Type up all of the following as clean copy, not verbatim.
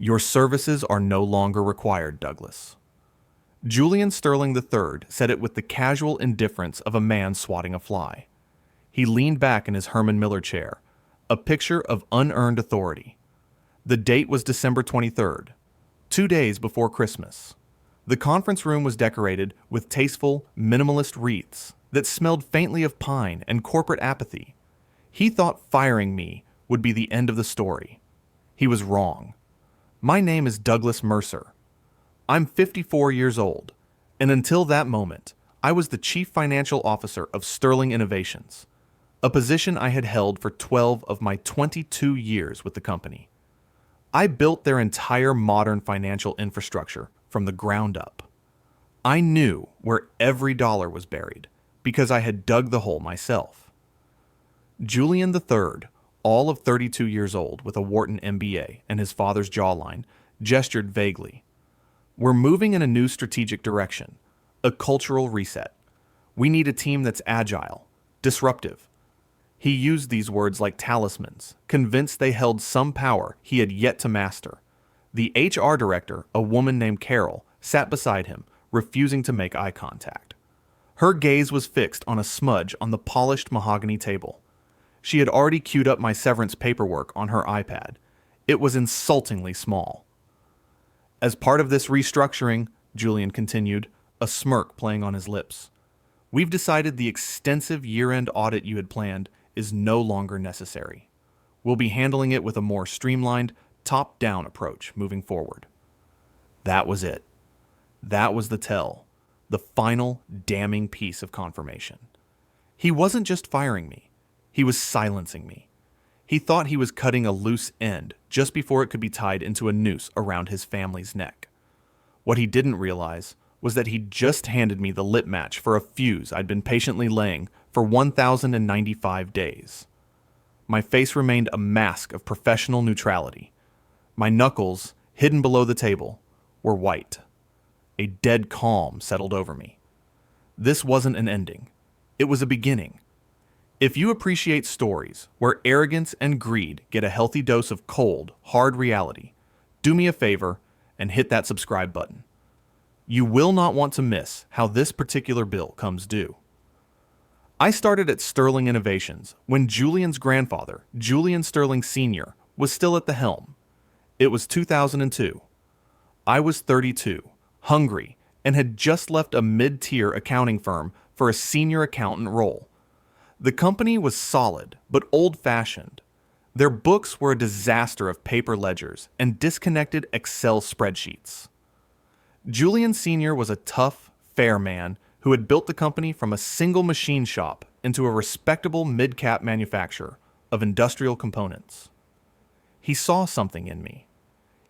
Your services are no longer required, Douglas. Julian Sterling III said it with the casual indifference of a man swatting a fly. He leaned back in his Herman Miller chair, a picture of unearned authority. The date was December 23rd, 2 days before Christmas. The conference room was decorated with tasteful, minimalist wreaths that smelled faintly of pine and corporate apathy. He thought firing me would be the end of the story. He was wrong. My name is Douglas Mercer. I'm 54 years old, and until that moment, I was the Chief Financial Officer of Sterling Innovations, a position I had held for 12 of my 22 years with the company. I built their entire modern financial infrastructure from the ground up. I knew where every dollar was buried because I had dug the hole myself. Julian III, all of 32 years old with a Wharton MBA and his father's jawline, gestured vaguely. We're moving in a new strategic direction, a cultural reset. We need a team that's agile, disruptive. He used these words like talismans, convinced they held some power he had yet to master. The HR director, a woman named Carol, sat beside him, refusing to make eye contact. Her gaze was fixed on a smudge on the polished mahogany table. She had already queued up my severance paperwork on her iPad. It was insultingly small. As part of this restructuring, Julian continued, a smirk playing on his lips, we've decided the extensive year-end audit you had planned is no longer necessary. We'll be handling it with a more streamlined, top-down approach moving forward. That was it. That was the tell, the final damning piece of confirmation. He wasn't just firing me. He was silencing me. He thought he was cutting a loose end just before it could be tied into a noose around his family's neck. What he didn't realize was that he'd just handed me the lit match for a fuse I'd been patiently laying for 1,095 days. My face remained a mask of professional neutrality. My knuckles, hidden below the table, were white. A dead calm settled over me. This wasn't an ending. It was a beginning. If you appreciate stories where arrogance and greed get a healthy dose of cold, hard reality, do me a favor and hit that subscribe button. You will not want to miss how this particular bill comes due. I started at Sterling Innovations when Julian's grandfather, Julian Sterling Sr., was still at the helm. It was 2002. I was 32, hungry, and had just left a mid-tier accounting firm for a senior accountant role. The company was solid, but old-fashioned. Their books were a disaster of paper ledgers and disconnected Excel spreadsheets. Julian Sr. was a tough, fair man who had built the company from a single machine shop into a respectable mid-cap manufacturer of industrial components. He saw something in me.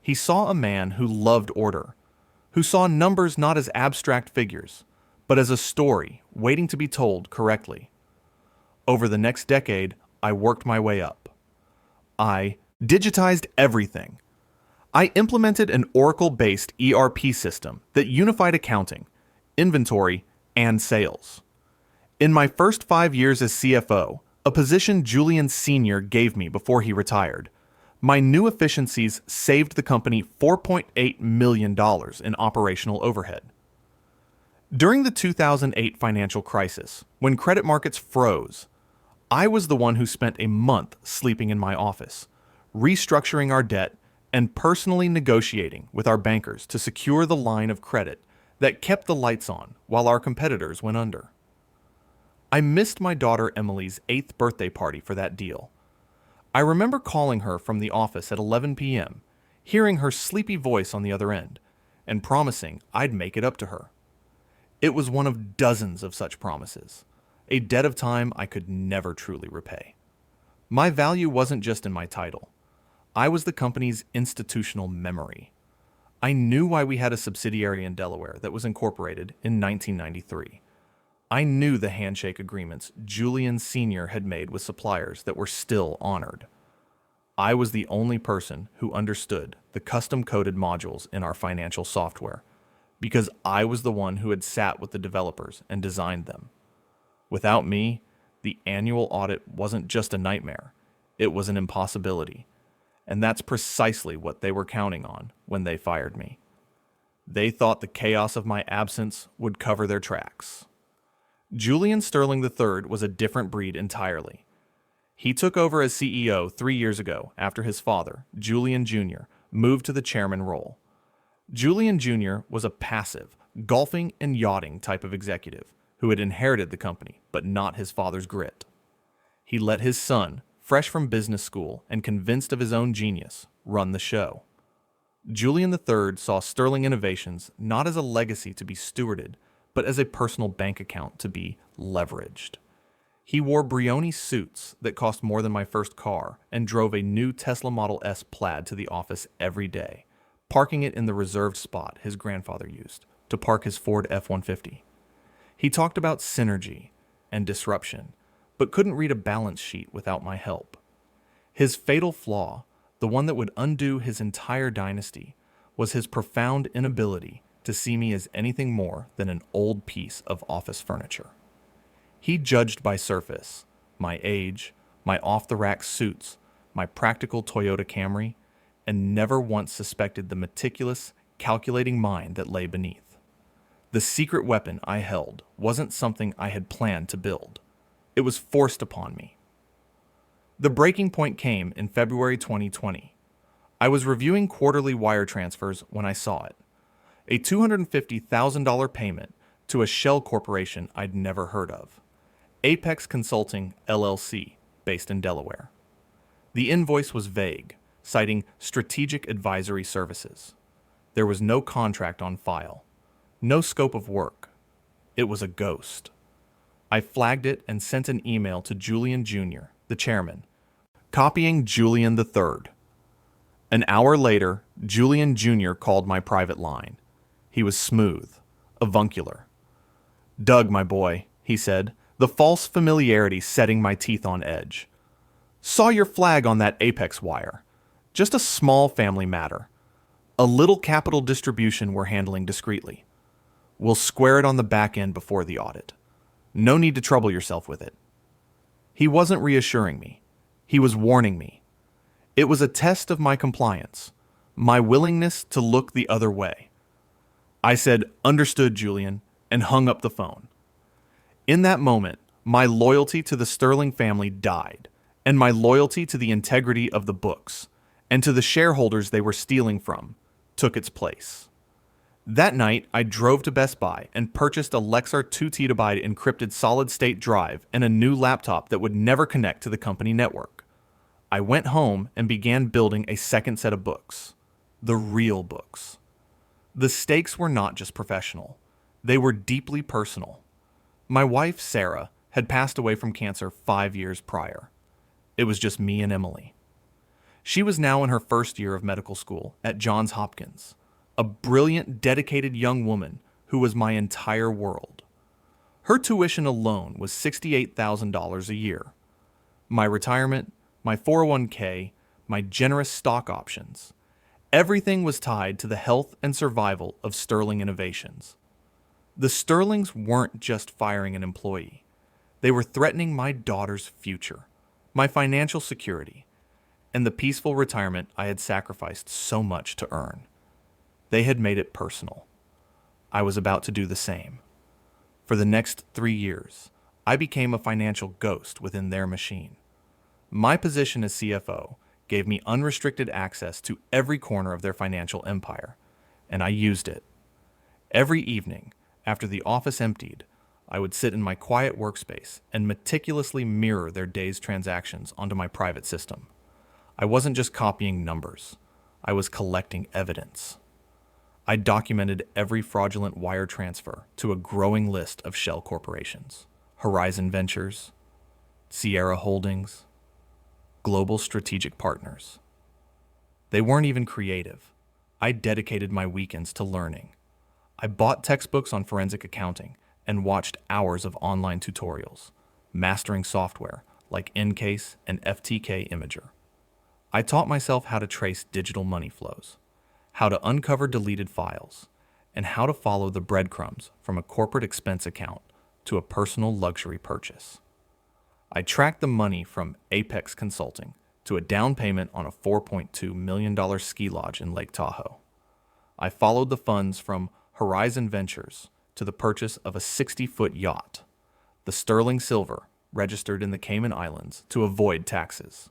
He saw a man who loved order, who saw numbers not as abstract figures, but as a story waiting to be told correctly. Over the next decade, I worked my way up. I digitized everything. I implemented an Oracle-based ERP system that unified accounting, inventory, and sales. In my first 5 years as CFO, a position Julian Sr. gave me before he retired, my new efficiencies saved the company $4.8 million in operational overhead. During the 2008 financial crisis, when credit markets froze, I was the one who spent a month sleeping in my office, restructuring our debt and personally negotiating with our bankers to secure the line of credit that kept the lights on while our competitors went under. I missed my daughter Emily's 8th birthday party for that deal. I remember calling her from the office at 11 p.m., hearing her sleepy voice on the other end, and promising I'd make it up to her. It was one of dozens of such promises, a debt of time I could never truly repay. My value wasn't just in my title. I was the company's institutional memory. I knew why we had a subsidiary in Delaware that was incorporated in 1993. I knew the handshake agreements Julian Sr. had made with suppliers that were still honored. I was the only person who understood the custom-coded modules in our financial software, because I was the one who had sat with the developers and designed them. Without me, the annual audit wasn't just a nightmare, it was an impossibility. And that's precisely what they were counting on when they fired me. They thought the chaos of my absence would cover their tracks. Julian Sterling III was a different breed entirely. He took over as CEO 3 years ago after his father, Julian Jr., moved to the chairman role. Julian Jr. was a passive, golfing and yachting type of executive who had inherited the company, but not his father's grit. He let his son, fresh from business school and convinced of his own genius, run the show. Julian III saw Sterling Innovations not as a legacy to be stewarded, but as a personal bank account to be leveraged. He wore Brioni suits that cost more than my first car and drove a new Tesla Model S Plaid to the office every day, parking it in the reserved spot his grandfather used to park his Ford F-150. He talked about synergy and disruption, but couldn't read a balance sheet without my help. His fatal flaw, the one that would undo his entire dynasty, was his profound inability to see me as anything more than an old piece of office furniture. He judged by surface, my age, my off-the-rack suits, my practical Toyota Camry, and never once suspected the meticulous, calculating mind that lay beneath. The secret weapon I held wasn't something I had planned to build. It was forced upon me. The breaking point came in February 2020. I was reviewing quarterly wire transfers when I saw it. A $250,000 payment to a shell corporation I'd never heard of. Apex Consulting, LLC, based in Delaware. The invoice was vague, citing strategic advisory services. There was no contract on file, no scope of work. It was a ghost. I flagged it and sent an email to Julian Jr., the chairman, copying Julian III. An hour later, Julian Jr. called my private line. He was smooth, avuncular. "Doug, my boy," he said, the false familiarity setting my teeth on edge. "Saw your flag on that Apex wire. Just a small family matter. A little capital distribution we're handling discreetly. We'll square it on the back end before the audit. No need to trouble yourself with it." He wasn't reassuring me. He was warning me. It was a test of my compliance, my willingness to look the other way. I said, "Understood, Julian," and hung up the phone. In that moment, my loyalty to the Sterling family died, and my loyalty to the integrity of the books, and to the shareholders they were stealing from, took its place. That night, I drove to Best Buy and purchased a Lexar 2TB encrypted solid-state drive and a new laptop that would never connect to the company network. I went home and began building a second set of books. The real books. The stakes were not just professional. They were deeply personal. My wife, Sarah, had passed away from cancer 5 years prior. It was just me and Emily. She was now in her first year of medical school at Johns Hopkins, a brilliant, dedicated young woman who was my entire world. Her tuition alone was $68,000 a year. My retirement, my 401k, my generous stock options, everything was tied to the health and survival of Sterling Innovations. The Sterlings weren't just firing an employee. They were threatening my daughter's future, my financial security, and the peaceful retirement I had sacrificed so much to earn. They had made it personal. I was about to do the same. For the next 3 years, I became a financial ghost within their machine. My position as CFO gave me unrestricted access to every corner of their financial empire, and I used it. Every evening, after the office emptied, I would sit in my quiet workspace and meticulously mirror their day's transactions onto my private system. I wasn't just copying numbers. I was collecting evidence. I documented every fraudulent wire transfer to a growing list of shell corporations, Horizon Ventures, Sierra Holdings, Global Strategic Partners. They weren't even creative. I dedicated my weekends to learning. I bought textbooks on forensic accounting and watched hours of online tutorials, mastering software like Encase and FTK Imager. I taught myself how to trace digital money flows, how to uncover deleted files, and how to follow the breadcrumbs from a corporate expense account to a personal luxury purchase. I tracked the money from Apex Consulting to a down payment on a $4.2 million ski lodge in Lake Tahoe. I followed the funds from Horizon Ventures to the purchase of a 60-foot yacht, the Sterling Silver, registered in the Cayman Islands to avoid taxes.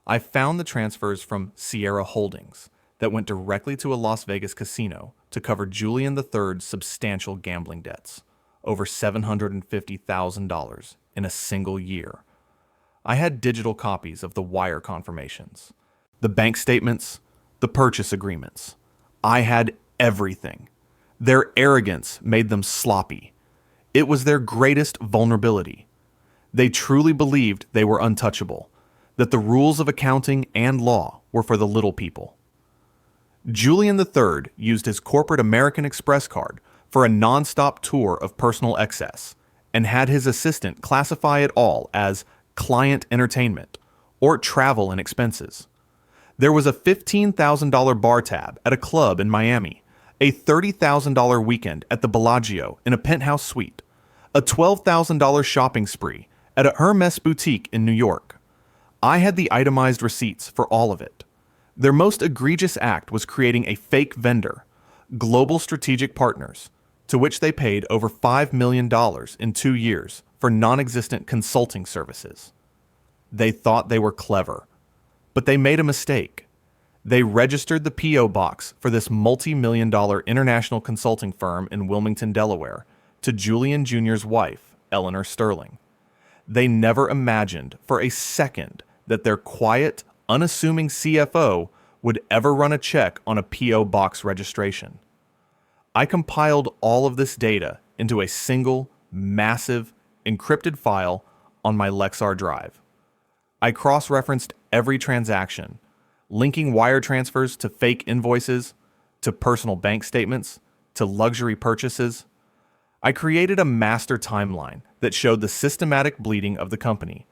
I found the transfers from Sierra Holdings that went directly to a Las Vegas casino to cover Julian III's substantial gambling debts, over $750,000 in a single year. I had digital copies of the wire confirmations, the bank statements, the purchase agreements. I had everything. Their arrogance made them sloppy. It was their greatest vulnerability. They truly believed they were untouchable, that the rules of accounting and law were for the little people. Julian III used his corporate American Express card for a nonstop tour of personal excess and had his assistant classify it all as client entertainment or travel and expenses. There was a $15,000 bar tab at a club in Miami, a $30,000 weekend at the Bellagio in a penthouse suite, a $12,000 shopping spree at a Hermes boutique in New York. I had the itemized receipts for all of it. Their most egregious act was creating a fake vendor, Global Strategic Partners, to which they paid over $5 million in 2 years for non-existent consulting services. They thought they were clever, but they made a mistake. They registered the P.O. box for this multi-million-dollar international consulting firm in Wilmington, Delaware, to Julian Jr.'s wife, Eleanor Sterling. They never imagined for a second that their quiet, unassuming CFO would ever run a check on a P.O. box registration. I compiled all of this data into a single, massive, encrypted file on my Lexar drive. I cross-referenced every transaction, linking wire transfers to fake invoices, to personal bank statements, to luxury purchases. I created a master timeline that showed the systematic bleeding of the company,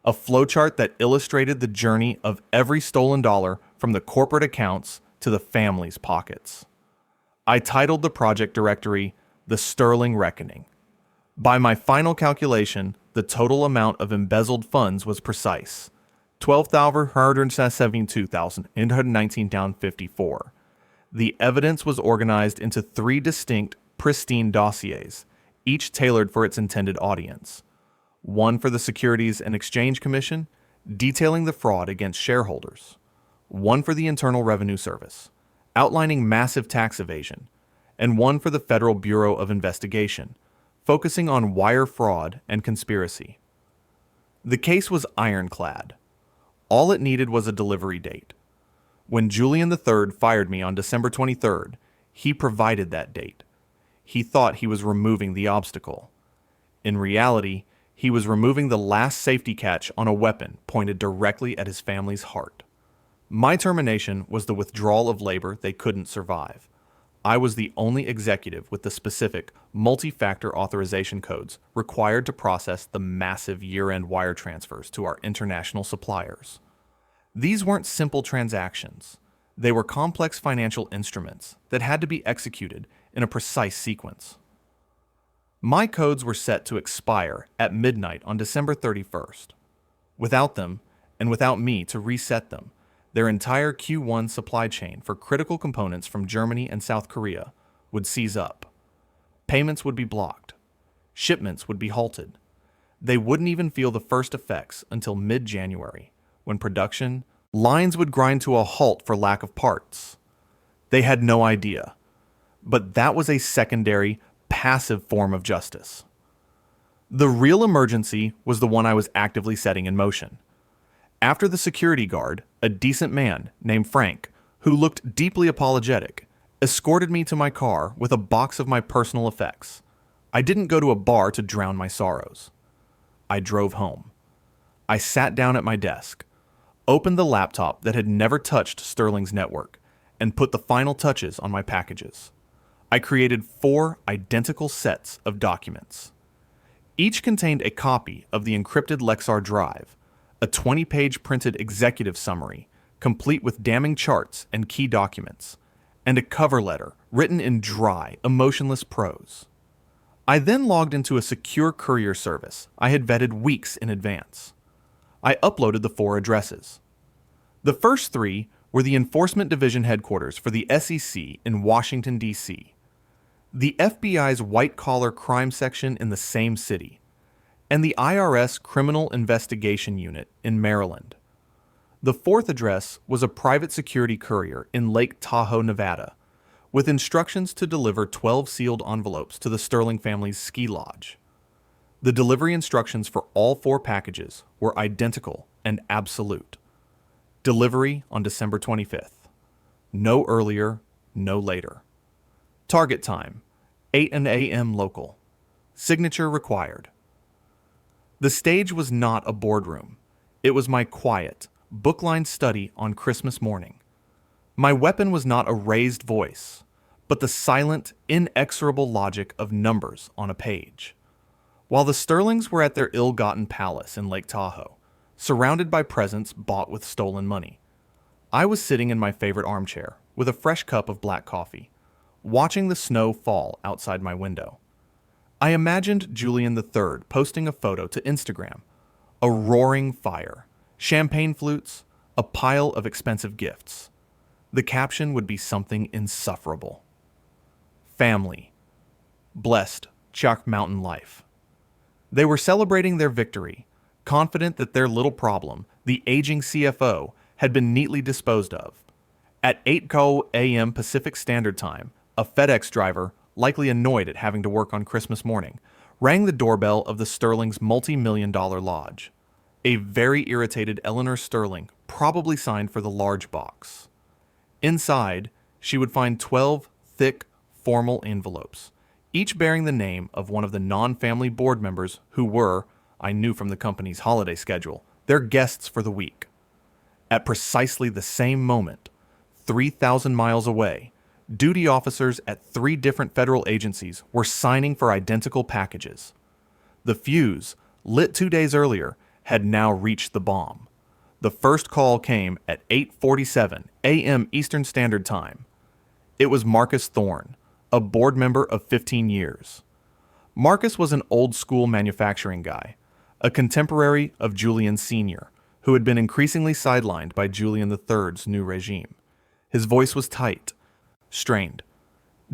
a flowchart that illustrated the journey of every stolen dollar from the corporate accounts to the family's pockets. I titled the project directory The Sterling Reckoning. By my final calculation, the total amount of embezzled funds was precise, $12,172,819.54. The evidence was organized into 3 distinct, pristine dossiers, each tailored for its intended audience. One for the Securities and Exchange Commission, detailing the fraud against shareholders. One for the Internal Revenue Service, outlining massive tax evasion. And one for the Federal Bureau of Investigation, focusing on wire fraud and conspiracy. The case was ironclad. All it needed was a delivery date. When Julian III fired me on December 23rd, he provided that date. He thought he was removing the obstacle. In reality, he was removing the last safety catch on a weapon pointed directly at his family's heart. My termination was the withdrawal of labor they couldn't survive. I was the only executive with the specific multi-factor authorization codes required to process the massive year-end wire transfers to our international suppliers. These weren't simple transactions. They were complex financial instruments that had to be executed in a precise sequence. My codes were set to expire at midnight on December 31st. Without them, and without me to reset them, their entire Q1 supply chain for critical components from Germany and South Korea would seize up. Payments would be blocked. Shipments would be halted. They wouldn't even feel the first effects until mid-January, when production lines would grind to a halt for lack of parts. They had no idea. But that was a secondary, passive form of justice. The real emergency was the one I was actively setting in motion. After the security guard, a decent man named Frank, who looked deeply apologetic, escorted me to my car with a box of my personal effects. I didn't go to a bar to drown my sorrows. I drove home. I sat down at my desk, opened the laptop that had never touched Sterling's network, and put the final touches on my packages. I created 4 identical sets of documents. Each contained a copy of the encrypted Lexar drive, a 20-page printed executive summary, complete with damning charts and key documents, and a cover letter written in dry, emotionless prose. I then logged into a secure courier service I had vetted weeks in advance. I uploaded the 4 addresses. The first three were the Enforcement Division headquarters for the SEC in Washington, D.C., the FBI's white-collar crime section in the same city, and the IRS Criminal Investigation Unit in Maryland. The fourth address was a private security courier in Lake Tahoe, Nevada, with instructions to deliver 12 sealed envelopes to the Sterling family's ski lodge. The delivery instructions for all four packages were identical and absolute. Delivery on December 25th. No earlier, no later. Target time, 8 a.m. local. Signature required. The stage was not a boardroom. It was my quiet, book-lined study on Christmas morning. My weapon was not a raised voice, but the silent, inexorable logic of numbers on a page. While the Sterlings were at their ill-gotten palace in Lake Tahoe, surrounded by presents bought with stolen money, I was sitting in my favorite armchair with a fresh cup of black coffee, watching the snow fall outside my window. I imagined Julian III posting a photo to Instagram, a roaring fire, champagne flutes, a pile of expensive gifts. The caption would be something insufferable. Family. Blessed Chalk Mountain life. They were celebrating their victory, confident that their little problem, the aging CFO, had been neatly disposed of. At 8 a.m. Pacific Standard Time, a FedEx driver, likely annoyed at having to work on Christmas morning, rang the doorbell of the Sterling's multi-million-dollar lodge. A very irritated Eleanor Sterling probably signed for the large box. Inside, she would find 12 thick, formal envelopes, each bearing the name of one of the non-family board members who were, I knew from the company's holiday schedule, their guests for the week. At precisely the same moment, 3,000 miles away, duty officers at 3 different federal agencies were signing for identical packages. The fuse, lit 2 days earlier, had now reached the bomb. The first call came at 8:47 a.m. Eastern Standard Time. It was Marcus Thorne, a board member of 15 years. Marcus was an old-school manufacturing guy, a contemporary of Julian Sr., who had been increasingly sidelined by Julian III's new regime. His voice was tight, strained.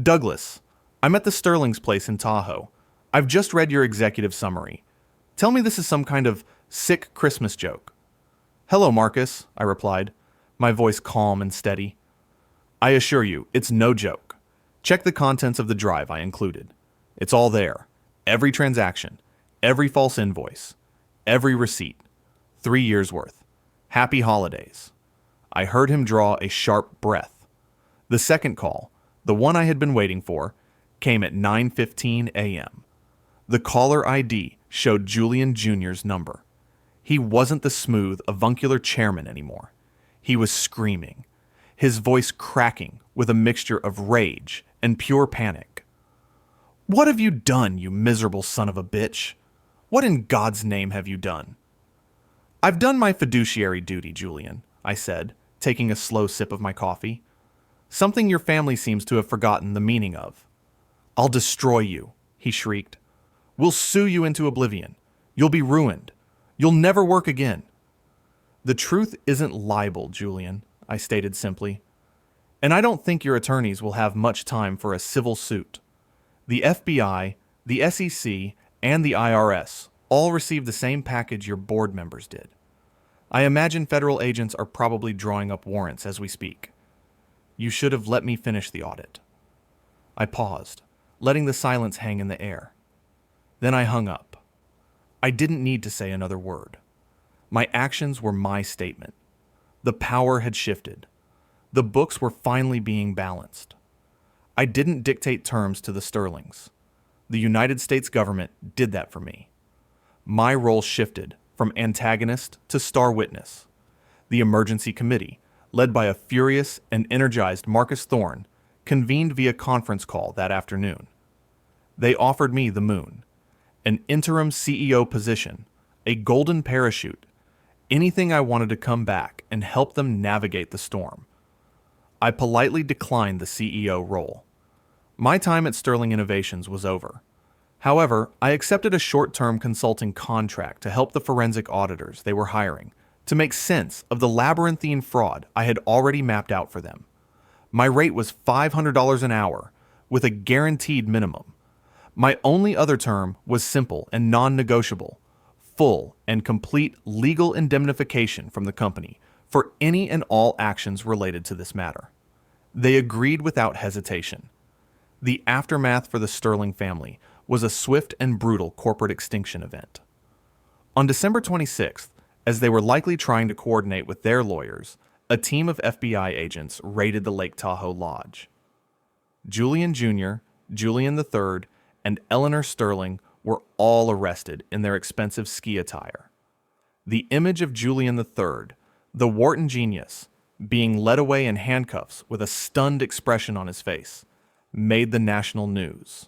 "Douglas, I'm at the Sterling's place in Tahoe. I've just read your executive summary. Tell me this is some kind of sick Christmas joke." "Hello, Marcus," I replied, my voice calm and steady. "I assure you, it's no joke. Check the contents of the drive I included. It's all there. Every transaction, every false invoice, every receipt. 3 years' worth. Happy holidays." I heard him draw a sharp breath. The second call, the one I had been waiting for, came at 9:15 a.m. The caller ID showed Julian Jr.'s number. He wasn't the smooth, avuncular chairman anymore. He was screaming, his voice cracking with a mixture of rage and pure panic. "What have you done, you miserable son of a bitch? What in God's name have you done?" "I've done my fiduciary duty, Julian," I said, taking a slow sip of my coffee. "Something your family seems to have forgotten the meaning of." "I'll destroy you," he shrieked. "We'll sue you into oblivion. You'll be ruined. You'll never work again." "The truth isn't libel, Julian," I stated simply. "And I don't think your attorneys will have much time for a civil suit. The FBI, the SEC, and the IRS all received the same package your board members did. I imagine federal agents are probably drawing up warrants as we speak. You should have let me finish the audit." I paused, letting the silence hang in the air. Then I hung up. I didn't need to say another word. My actions were my statement. The power had shifted. The books were finally being balanced. I didn't dictate terms to the Sterlings. The United States government did that for me. My role shifted from antagonist to star witness. The emergency committee, led by a furious and energized Marcus Thorne, convened via conference call that afternoon. They offered me the moon, an interim CEO position, a golden parachute, anything I wanted to come back and help them navigate the storm. I politely declined the CEO role. My time at Sterling Innovations was over. However, I accepted a short-term consulting contract to help the forensic auditors they were hiring to make sense of the labyrinthine fraud I had already mapped out for them. My rate was $500 an hour, with a guaranteed minimum. My only other term was simple and non-negotiable: full and complete legal indemnification from the company for any and all actions related to this matter. They agreed without hesitation. The aftermath for the Sterling family was a swift and brutal corporate extinction event. On December 26th, as they were likely trying to coordinate with their lawyers, a team of FBI agents raided the Lake Tahoe Lodge. Julian Jr., Julian III, and Eleanor Sterling were all arrested in their expensive ski attire. The image of Julian III, the Wharton genius, being led away in handcuffs with a stunned expression on his face, made the national news.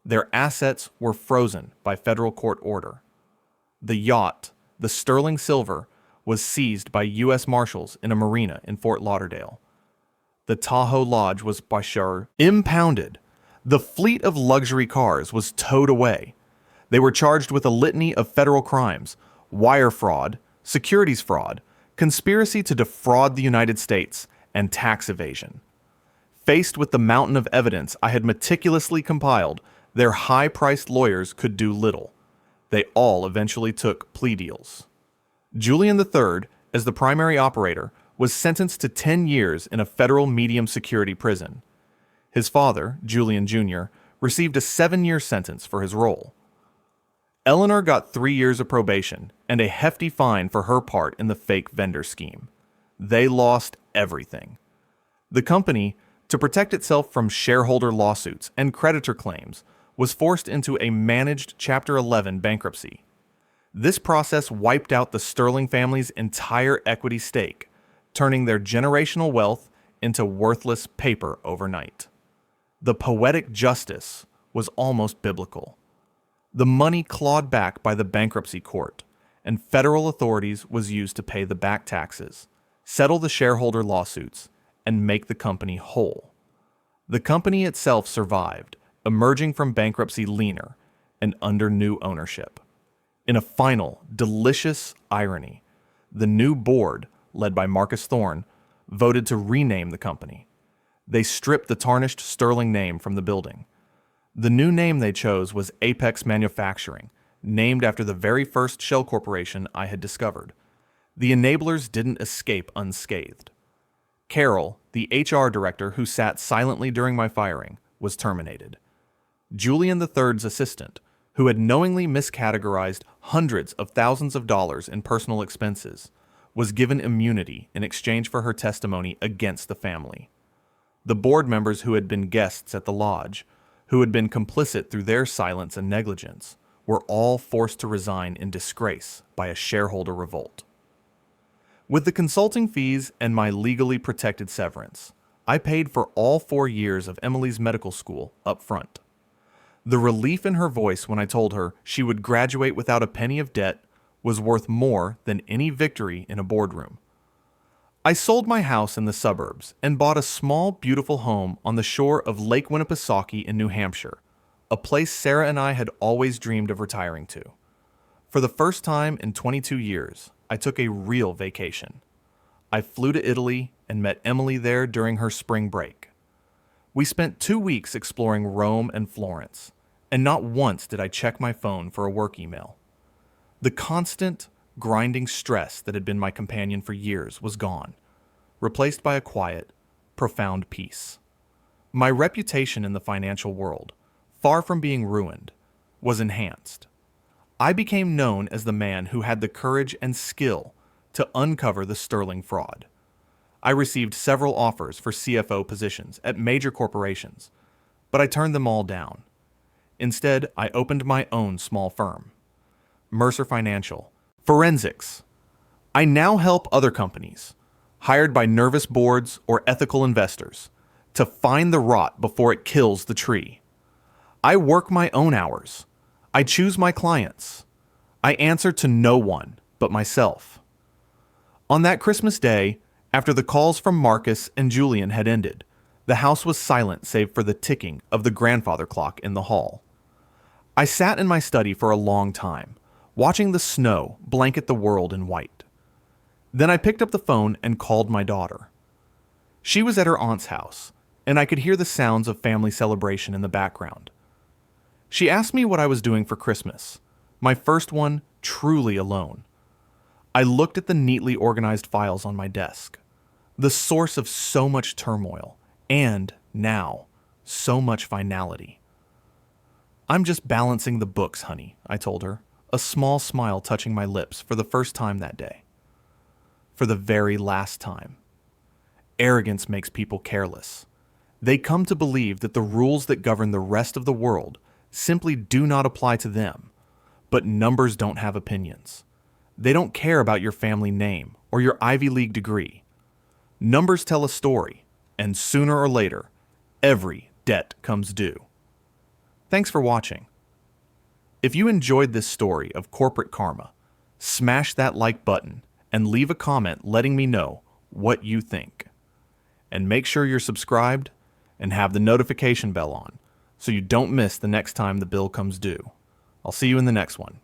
Their assets were frozen by federal court order. The yacht, the Sterling Silver, was seized by U.S. Marshals in a marina in Fort Lauderdale. The Tahoe Lodge was by sure impounded. The fleet of luxury cars was towed away. They were charged with a litany of federal crimes: wire fraud, securities fraud, conspiracy to defraud the United States, and tax evasion. Faced with the mountain of evidence I had meticulously compiled, their high-priced lawyers could do little. They all eventually took plea deals. Julian III, as the primary operator, was sentenced to 10 years in a federal medium security prison. His father, Julian Jr., received a 7-year sentence for his role. Eleanor got 3 years of probation and a hefty fine for her part in the fake vendor scheme. They lost everything. The company, to protect itself from shareholder lawsuits and creditor claims, was forced into a managed Chapter 11 bankruptcy. This process wiped out the Sterling family's entire equity stake, turning their generational wealth into worthless paper overnight. The poetic justice was almost biblical. The money clawed back by the bankruptcy court and federal authorities was used to pay the back taxes, settle the shareholder lawsuits, and make the company whole. The company itself survived, emerging from bankruptcy leaner and under new ownership. In a final, delicious irony, the new board, led by Marcus Thorne, voted to rename the company. They stripped the tarnished Sterling name from the building. The new name they chose was Apex Manufacturing, named after the very first shell corporation I had discovered. The enablers didn't escape unscathed. Carol, the HR director who sat silently during my firing, was terminated. Julian III's assistant, who had knowingly miscategorized hundreds of thousands of dollars in personal expenses, was given immunity in exchange for her testimony against the family. The board members who had been guests at the lodge, who had been complicit through their silence and negligence, were all forced to resign in disgrace by a shareholder revolt. With the consulting fees and my legally protected severance, I paid for all 4 years of Emily's medical school up front. The relief in her voice when I told her she would graduate without a penny of debt was worth more than any victory in a boardroom. I sold my house in the suburbs and bought a small, beautiful home on the shore of Lake Winnipesaukee in New Hampshire, a place Sarah and I had always dreamed of retiring to. For the first time in 22 years, I took a real vacation. I flew to Italy and met Emily there during her spring break. We spent 2 weeks exploring Rome and Florence, and not once did I check my phone for a work email. The constant, grinding stress that had been my companion for years was gone, replaced by a quiet, profound peace. My reputation in the financial world, far from being ruined, was enhanced. I became known as the man who had the courage and skill to uncover the Sterling fraud. I received several offers for CFO positions at major corporations, but I turned them all down. Instead, I opened my own small firm, Mercer Financial, Forensics. I now help other companies, hired by nervous boards or ethical investors, to find the rot before it kills the tree. I work my own hours. I choose my clients. I answer to no one but myself. On that Christmas Day, after the calls from Marcus and Julian had ended, the house was silent save for the ticking of the grandfather clock in the hall. I sat in my study for a long time, watching the snow blanket the world in white. Then I picked up the phone and called my daughter. She was at her aunt's house, and I could hear the sounds of family celebration in the background. She asked me what I was doing for Christmas, my first one truly alone. I looked at the neatly organized files on my desk, the source of so much turmoil, and, now, so much finality. "I'm just balancing the books, honey," I told her, a small smile touching my lips for the first time that day. For the very last time. Arrogance makes people careless. They come to believe that the rules that govern the rest of the world simply do not apply to them. But numbers don't have opinions. They don't care about your family name or your Ivy League degree. Numbers tell a story, and sooner or later, every debt comes due. Thanks for watching. If you enjoyed this story of corporate karma, smash that like button and leave a comment letting me know what you think. And make sure you're subscribed and have the notification bell on so you don't miss the next time the bill comes due. I'll see you in the next one.